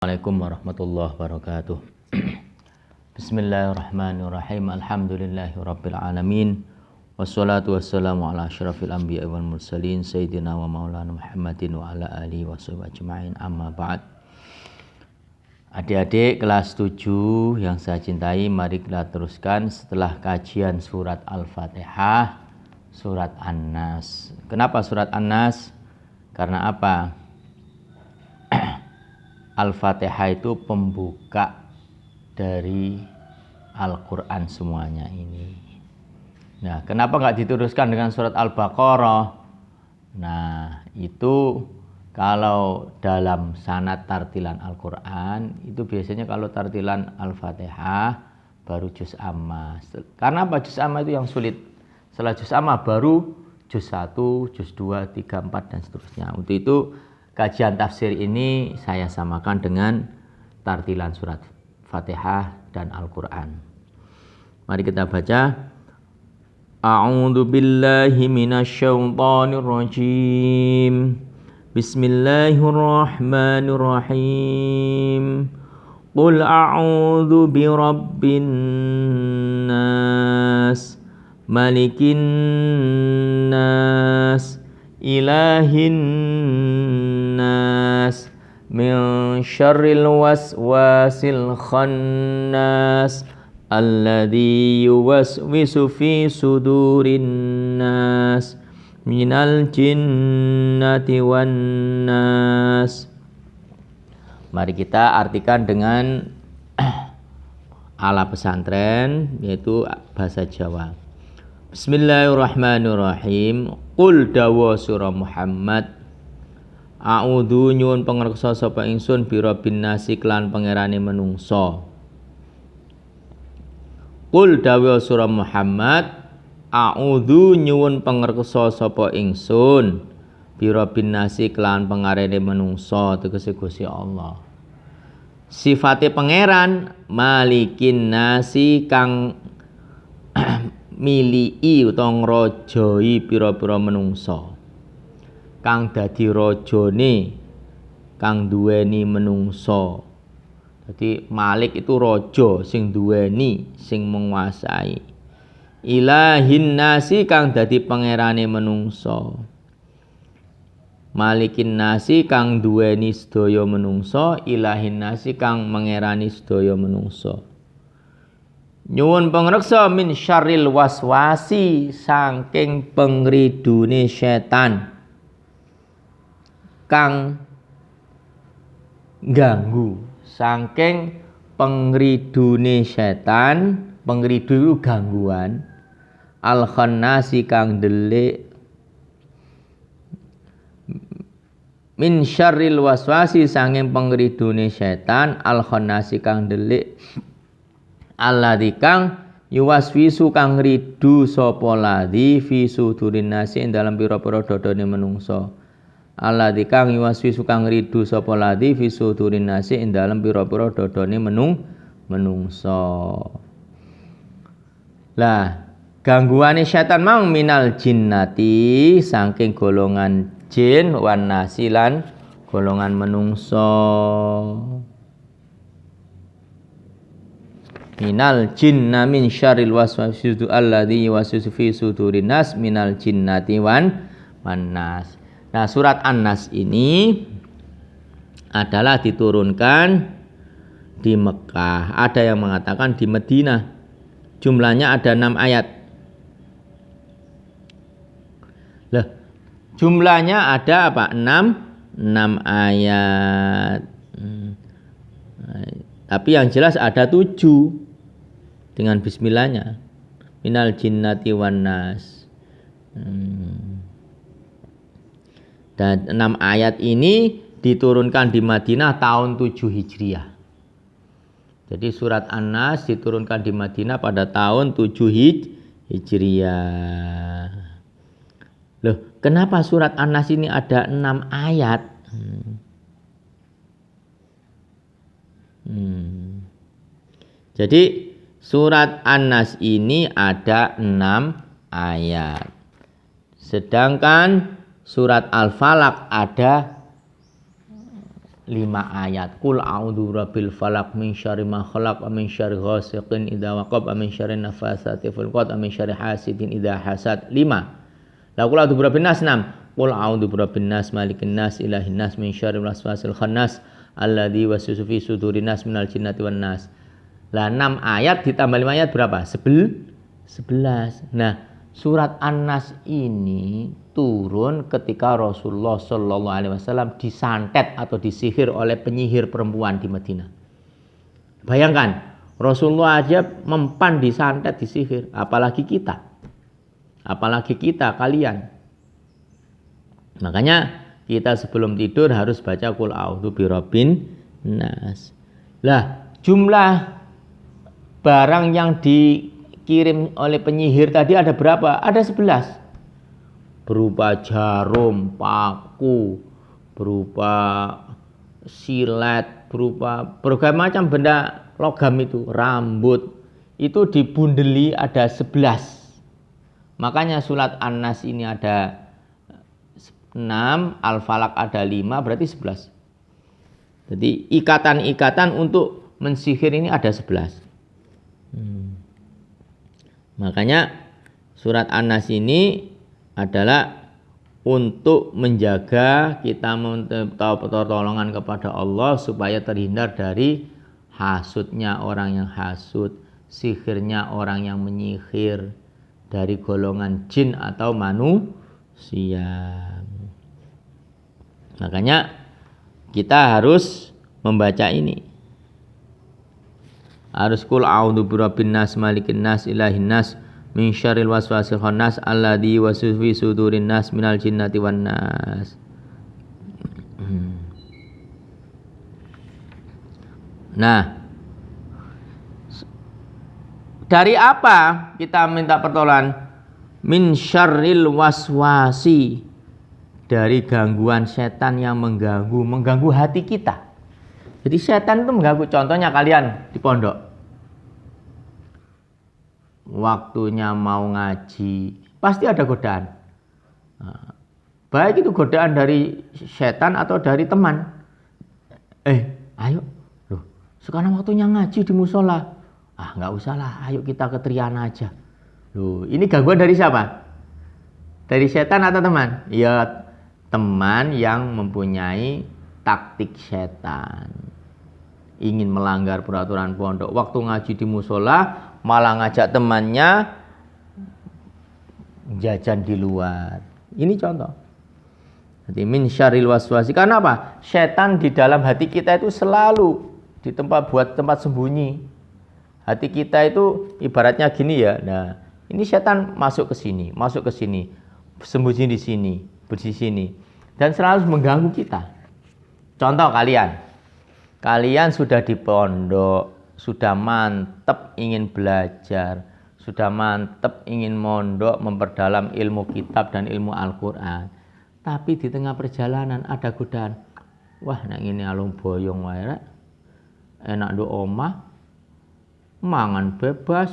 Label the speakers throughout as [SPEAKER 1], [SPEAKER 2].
[SPEAKER 1] Assalamualaikum warahmatullahi wabarakatuh. Bismillahirrahmanirrahim. Alhamdulillahirabbil alamin. Wassalatu wassalamu ala asyrafil anbiya'i wal mursalin sayyidina wa maulana Muhammadin wa ala alihi washabihi ajmain. Amma ba'd. Adik-adik kelas 7 yang saya cintai, mari kita teruskan setelah kajian surat Al-Fatihah, surat An-Nas. Kenapa surat An-Nas? Karena apa? Al-Fatihah itu pembuka dari Al-Quran semuanya ini. Nah, kenapa nggak diteruskan dengan surat Al-Baqarah? Nah, itu kalau dalam sanad tartilan Al-Quran, itu biasanya kalau tartilan Al-Fatihah baru juz amma. Karena apa? Juz amma itu yang sulit. Setelah juz amma baru juz 1, juz 2, 3, 4, dan seterusnya. Untuk itu kajian tafsir ini saya samakan dengan tartilan surat Fatihah dan Al-Quran. Mari kita baca. A'udzu billahi minasyaitonir rajim. Bismillahirrahmanirrahim. Qul a'udzu birabbin nas, malikin nas, ilahin nas, min syarril waswasil khannas, alladzi yuwaswisu fi sudurin nas, minal jinnati wan nas. Mari kita artikan dengan ala pesantren, yaitu bahasa Jawa. Bismillahirrahmanirrahim. Qul dawa surah Muhammad, a'udzu nyuwun pangreksa sapa ingsun birabbin nasi klan pangerane menungso. Qul dawa surah Muhammad, a'udzu nyuwun pangreksa sapa ingsun birabbin nasi klan pangerane menungso, tegese Gusti Allah. Sifate pangeran malikin nasi kang milii utawa ngrajai pira-pira menungso, kang dadi rajane, kang duweni menungso. Jadi Malik itu raja sing duweni, sing menguasai. Ilahin nasi kang dadi pangerane menungso. Malikin nasi kang duweni sedaya menungso, ilahin nasi kang mengerani sedaya menungso. Nyuwun pangreksa min syarril waswasi, saking pengridune setan kang ganggu, saking pengridune setan. Pengridu itu gangguan. Al khannasi kang delik, min syarril waswasi, saking pengridune setan. Al khannasi kang delik, alladzi kang yuwaswisu kang ridu sapa ladzi fi sudurin nasi ing dalam pira-pira dodone menungso. Alladzi kang yuwaswisu kang ridu sapa ladzi fi sudurin nasi ing dalam pira-pira dodone menungso. Lah, gangguane setan mau minal jinnati, saking golongan jin, wan nasi lan golongan menungso. Minal jinna min syarril waswasil alladzi yuwaswisu fi sudurin nas, minal jinnati wan nas. Nah, surat An-Nas ini adalah diturunkan di Mekah. Ada yang mengatakan di Madinah. Jumlahnya ada 6 ayat. Lah, jumlahnya ada apa? 6 ayat. Tapi yang jelas ada 7 dengan bismillahnya. Minal jinnati wan nas. Dan 6 ayat ini diturunkan di Madinah tahun 7 Hijriah. Jadi surat An-Nas diturunkan di Madinah pada tahun 7 Hijriah. Loh, kenapa surat An-Nas ini ada 6 ayat? Jadi surat An-Nas ini ada 6 ayat. Sedangkan surat Al-Falaq ada 5 ayat. Qul a'udzu birabbil falaq min syarri ma khalaq wa min syarri ghasiqin idza waqab wa min syarri nafasati fil 'uqad wa min syarri hasidin idza hasad. 5. La qul a'udzu birabbin nas. 6. Qul a'udzu birabbin nas malikin nas ilahin nas min syarri waswasil khannas alladzi waswisu fi sudurin nas minal jinnati wan nas. Lah 6 ayat ditambah 5 ayat berapa? 11. Nah, surat An-Nas ini turun ketika Rasulullah Shallallahu Alaihi Wasallam disantet atau disihir oleh penyihir perempuan di Madinah. Bayangkan, Rasulullah aja mempan disantet, disihir, apalagi kita kalian. Makanya kita sebelum tidur harus baca Qul a'udzu birabbin nas. Lah, jumlah barang yang dikirim oleh penyihir tadi ada berapa? Ada 11. Berupa jarum, paku, berupa silet, berupa berbagai macam benda logam itu, rambut, itu dibundeli ada 11. Makanya surat An-Nas ini ada 6, Al-Falaq ada 5, berarti 11. Jadi ikatan-ikatan untuk mensihir ini ada 11. Makanya surat An-Nas ini adalah untuk menjaga kita minta pertolongan kepada Allah supaya terhindar dari hasudnya orang yang hasud, sihirnya orang yang menyihir, dari golongan jin atau manusia. Makanya kita harus membaca ini. Harus qul a'udzu birabbin nas malikin nas ilahin nas min syarril waswasil khannas alladzi waswisu fi sudurin nas minal jinnati wan nas. Nah, dari apa kita minta pertolongan? Min syarril waswasi, dari gangguan setan yang mengganggu hati kita. Jadi setan itu mengganggu. Contohnya kalian di pondok, waktunya mau ngaji, pasti ada godaan. Nah, baik itu godaan dari setan atau dari teman. Ayo, loh, sekarang waktunya ngaji di musola. Nggak usah lah, ayo kita ke Triana aja. Loh, ini gangguan dari siapa? Dari setan atau teman? Ya, teman yang mempunyai taktik setan. Ingin melanggar peraturan pondok. Waktu ngaji di musola malah ngajak temannya jajan di luar. Ini contoh. Jadi min syarril waswasi. Karena apa? Setan di dalam hati kita itu selalu buat tempat sembunyi. Hati kita itu ibaratnya gini ya. Nah, ini setan masuk ke sini, sembunyi di sini, di sini, dan selalu mengganggu kita. Contoh kalian sudah di pondok, sudah mantep ingin belajar, sudah mantep ingin mondok memperdalam ilmu kitab dan ilmu Al-Quran. Tapi di tengah perjalanan ada godaan. Wah, nek ngene alung boyong wae rek. Enak nduk omah, mangan bebas,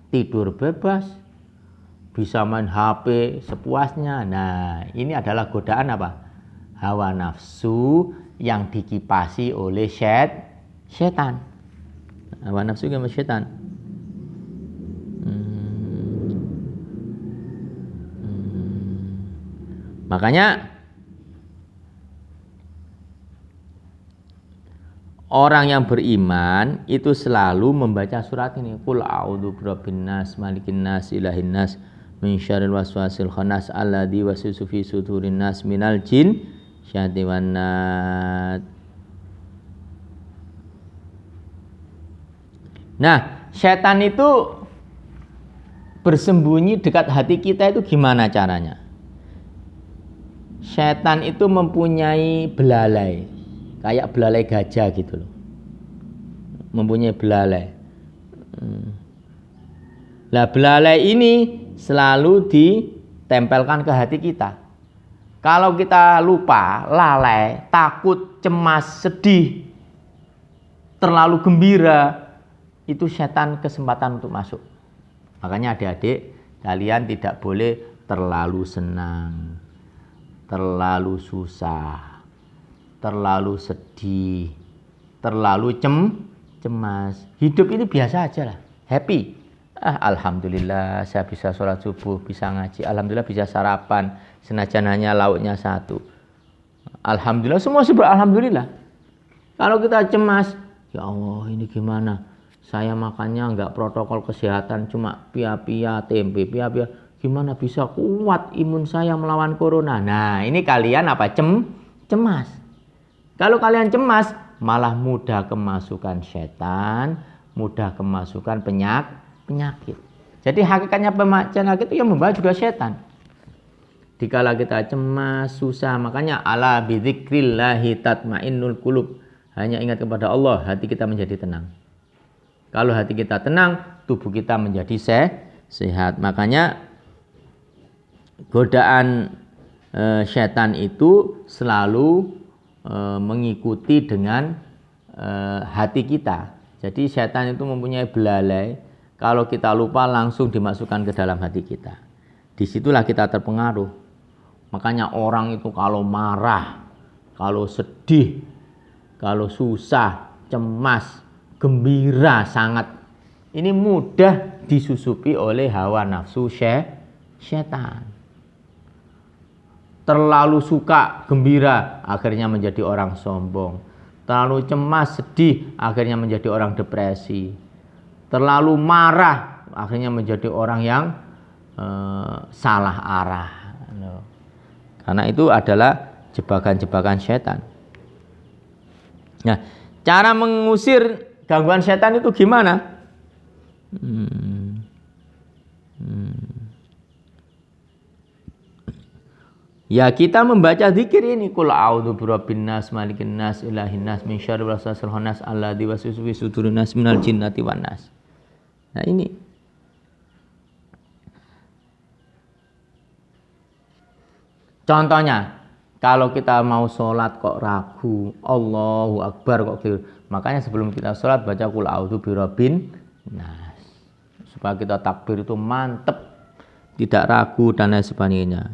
[SPEAKER 1] tidur bebas, bisa main HP sepuasnya. Nah, ini adalah godaan apa? Hawa nafsu yang dikipasi oleh setan. Hawa nafsu sama setan. Makanya orang yang beriman itu selalu membaca surat ini. Qul a'udzu birabbin nas malikin nas ilahin nas min syarril waswasil khannas alladzi waswisu fi sudurin nas minal jin syaitan wan nas. Nah, setan itu bersembunyi dekat hati kita itu gimana caranya? Setan itu mempunyai belalai, kayak belalai gajah gitu loh. Mempunyai belalai. Nah, belalai ini selalu ditempelkan ke hati kita. Kalau kita lupa, lalai, takut, cemas, sedih, terlalu gembira, itu setan kesempatan untuk masuk. Makanya adik-adik, kalian tidak boleh terlalu senang, terlalu susah. terlalu sedih, terlalu cemas. Hidup ini biasa aja lah, happy. Alhamdulillah saya bisa sholat subuh, bisa ngaji. Alhamdulillah bisa sarapan, senajan hanya lauknya satu. Alhamdulillah, semua sebut alhamdulillah. Kalau kita cemas, ya Allah ini gimana? Saya makannya nggak protokol kesehatan, cuma pia-pia, tempe, pia-pia. Gimana bisa kuat imun saya melawan corona? Nah ini kalian apa? Cemas. Kalau kalian cemas, malah mudah kemasukan setan, mudah kemasukan penyakit. Jadi hakikatnya penyakit itu yang membawa juga setan. Dikala kita cemas, susah, makanya ala bidzikrillahi tatmainnul qulub. Hanya ingat kepada Allah, hati kita menjadi tenang. Kalau hati kita tenang, tubuh kita menjadi sehat. Makanya godaan setan itu selalu mengikuti dengan hati kita. Jadi setan itu mempunyai belalai. Kalau kita lupa langsung dimasukkan ke dalam hati kita. Disitulah kita terpengaruh. Makanya orang itu kalau marah, kalau sedih, kalau susah, cemas, gembira sangat, ini mudah disusupi oleh hawa nafsu setan. Terlalu suka, gembira, akhirnya menjadi orang sombong. Terlalu cemas, sedih, akhirnya menjadi orang depresi. Terlalu marah, akhirnya menjadi orang yang salah arah. Karena itu adalah jebakan-jebakan setan. Nah, cara mengusir gangguan setan itu gimana? Ya kita membaca zikir ini, qul a'udzu birabbin nas, malikin nas, ilahin nas, min syarril waswasil khannas, alladzi waswisu fi sudurin nas, minal jinnati wan nas. Nah ini. Contohnya, kalau kita mau sholat kok ragu, Allahu Akbar kok gitu. Makanya sebelum kita sholat baca qul a'udzu birabbin nas. Supaya kita takbir itu mantep, tidak ragu dan lain sebagainya.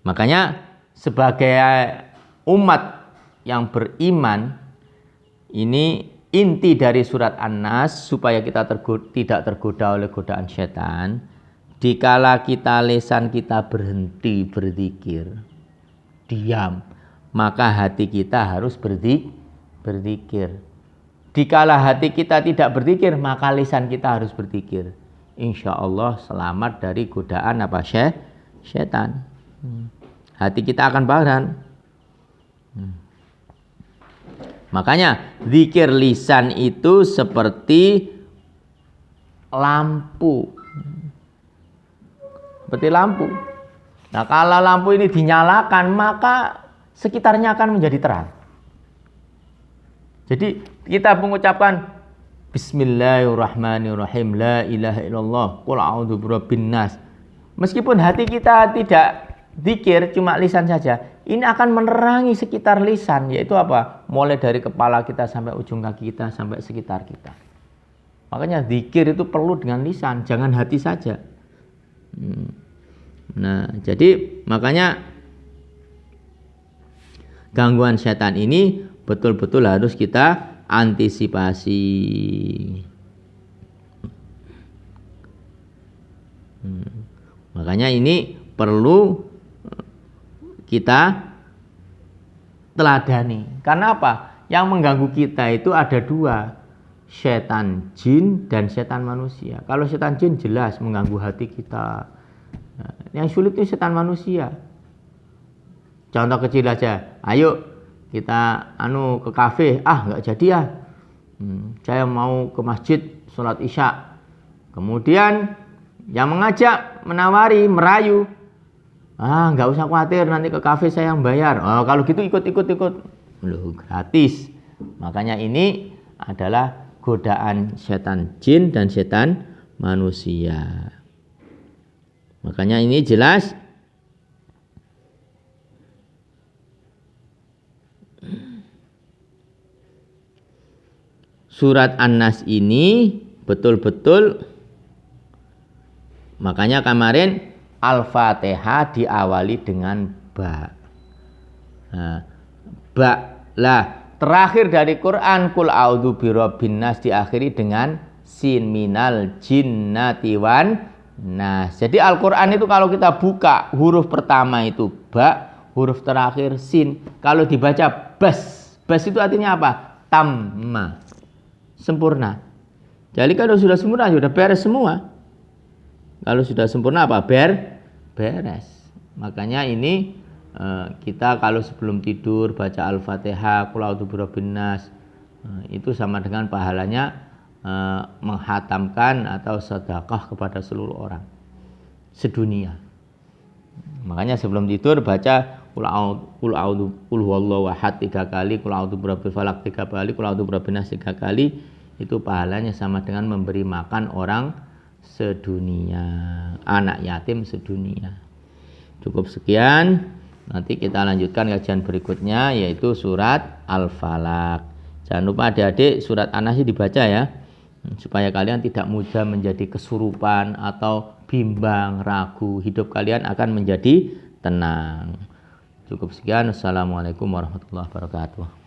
[SPEAKER 1] Makanya sebagai umat yang beriman, ini inti dari surat An-Nas supaya kita tidak tergoda oleh godaan setan. Dikala kita lisan kita berhenti berzikir, diam, maka hati kita harus berzikir. Dikala hati kita tidak berzikir, maka lisan kita harus berzikir. Insya Allah selamat dari godaan apa setan. Hati kita akan baharan. Makanya zikir lisan itu seperti lampu. Seperti lampu. Nah, kalau lampu ini dinyalakan, maka sekitarnya akan menjadi terang. Jadi kita mengucapkan Bismillahirrahmanirrahim, la ilaha illallah, qul a'udzu birabbin nas. Meskipun hati kita tidak zikir, cuma lisan saja, ini akan menerangi sekitar lisan, yaitu apa? Mulai dari kepala kita sampai ujung kaki kita sampai sekitar kita. Makanya zikir itu perlu dengan lisan, jangan hati saja. Nah, jadi makanya gangguan setan ini betul-betul harus kita antisipasi. Makanya ini perlu kita teladani. Karena apa? Yang mengganggu kita itu ada dua, setan jin dan setan manusia. Kalau setan jin jelas mengganggu hati kita. Nah, yang sulit itu setan manusia. Contoh kecil aja, ayo kita ke kafe, nggak jadi ya. Saya mau ke masjid sholat isya. Kemudian yang mengajak, menawari, merayu, nggak usah khawatir, nanti ke kafe saya yang bayar. Kalau gitu ikut. Loh, gratis. Makanya ini adalah godaan setan jin dan setan manusia. Makanya ini jelas surat An-Nas ini betul-betul, makanya kemarin Al-Fatihah diawali dengan ba. Nah, ba. Lah, terakhir dari Quran kul a'udzu birabbin nas diakhiri dengan sin minal jinnati wan nas. Jadi Al-Qur'an itu kalau kita buka huruf pertama itu ba, huruf terakhir sin. Kalau dibaca bas, bas itu artinya apa? Tamma. Sempurna. Jadi kalau sudah sempurna sudah beres semua. Kalau sudah sempurna apa? Beres. Makanya ini kita kalau sebelum tidur baca Al-Fatihah, Qul a'udzu birabbin nas, itu sama dengan pahalanya menghatamkan atau sedekah kepada seluruh orang sedunia. Makanya sebelum tidur baca Qul huwallahu ahad 3 kali, Qul a'udzu birabbil falaq 3 kali, Qul a'udzu birabbin nas 3 kali. Itu pahalanya sama dengan memberi makan orang sedunia, anak yatim sedunia. Cukup sekian. Nanti kita lanjutkan kajian berikutnya yaitu surat Al-Falaq. Jangan lupa adik-adik surat An-Nas dibaca ya, supaya kalian tidak mudah menjadi kesurupan atau bimbang, ragu. Hidup kalian akan menjadi tenang. Cukup sekian. Assalamualaikum warahmatullahi wabarakatuh.